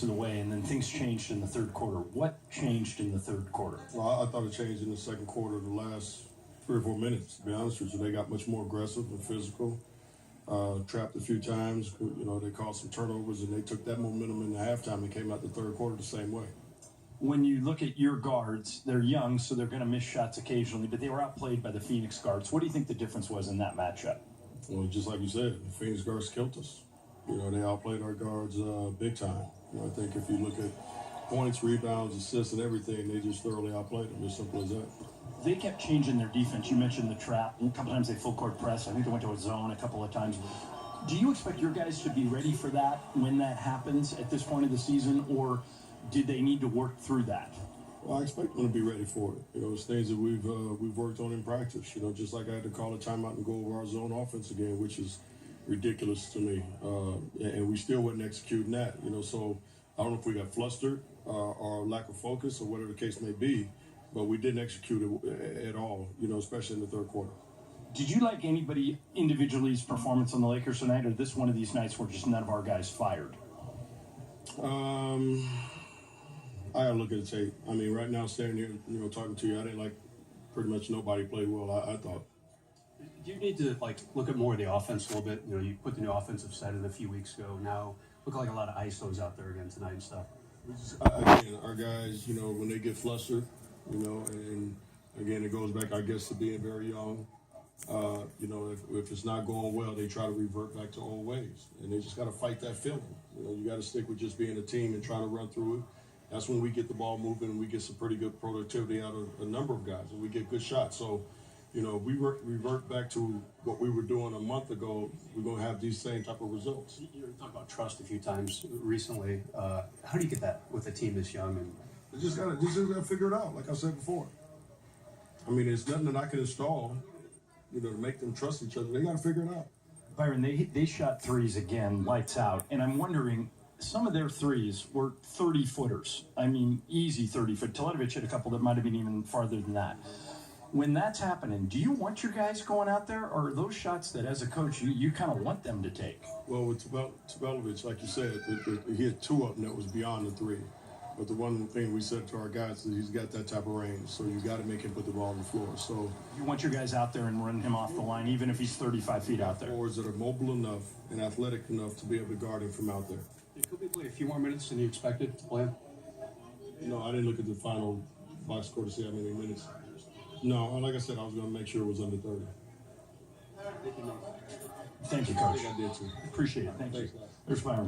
of the way, and then things changed in the third quarter. What changed in the third quarter? Well, I thought it changed in the second quarter, the last 3 or 4 minutes, to be honest with you. They got much more aggressive and physical, trapped a few times. They caused some turnovers, and they took that momentum in the halftime and came out the third quarter the same way. When you look at your guards, they're young, so they're going to miss shots occasionally, but they were outplayed by the Phoenix guards. What do you think the difference was in that matchup? Well, just like you said, the Phoenix guards killed us. They outplayed our guards big time. I think if you look at points, rebounds, assists, and everything, they just thoroughly outplayed them. As simple as that. They kept changing their defense. You mentioned the trap. A couple times they full court press. I think they went to a zone a couple of times. Do you expect your guys to be ready for that when that happens at this point of the season, or did they need to work through that? Well, I expect them to be ready for it. It's things that we've worked on in practice. Just like I had to call a timeout and go over our zone offense again, which is ridiculous to me. And we still wasn't executing that. So I don't know if we got flustered or lack of focus or whatever the case may be, but we didn't execute it at all. Especially in the third quarter. Did you like anybody individually's performance on the Lakers tonight, or this one of these nights where just none of our guys fired? I gotta look at the tape. Right now, standing here, talking to you, I didn't like pretty much nobody played well. I thought. Do you need to look at more of the offense a little bit? You put the new offensive set in a few weeks ago. Now look like a lot of ISOs out there again tonight and stuff. Again, our guys, when they get flustered, and again, it goes back, I guess, to being very young. If it's not going well, they try to revert back to old ways, and they just got to fight that feeling. You got to stick with just being a team and trying to run through it. That's when we get the ball moving and we get some pretty good productivity out of a number of guys, and we get good shots. So, we revert back to what we were doing a month ago. We're going to have these same type of results. You talked about trust a few times recently. How do you get that with a team this young? And you just got to figure it out, like I said before. It's nothing that I can install, to make them trust each other. They got to figure it out. Byron, they shot threes again, lights out, and I'm wondering, some of their threes were 30-footers. Easy 30-foot. Teletovic hit a couple that might have been even farther than that. When that's happening, do you want your guys going out there, or are those shots that, as a coach, you kind of want them to take? Well, with Teletovic, like you said, he hit two up, and that was beyond the three. But the one thing we said to our guys is he's got that type of range, so you got to make him put the ball on the floor. So you want your guys out there and run him off the line, even if he's 35 feet out there. Forwards that are mobile enough and athletic enough to be able to guard him from out there. Could we play a few more minutes than you expected to play? No, I didn't look at the final box score to see how many minutes. No, like I said, I was going to make sure it was under 30. Thank you, Coach. I think I did too. Appreciate it. Thank you. Thanks, There's Byron.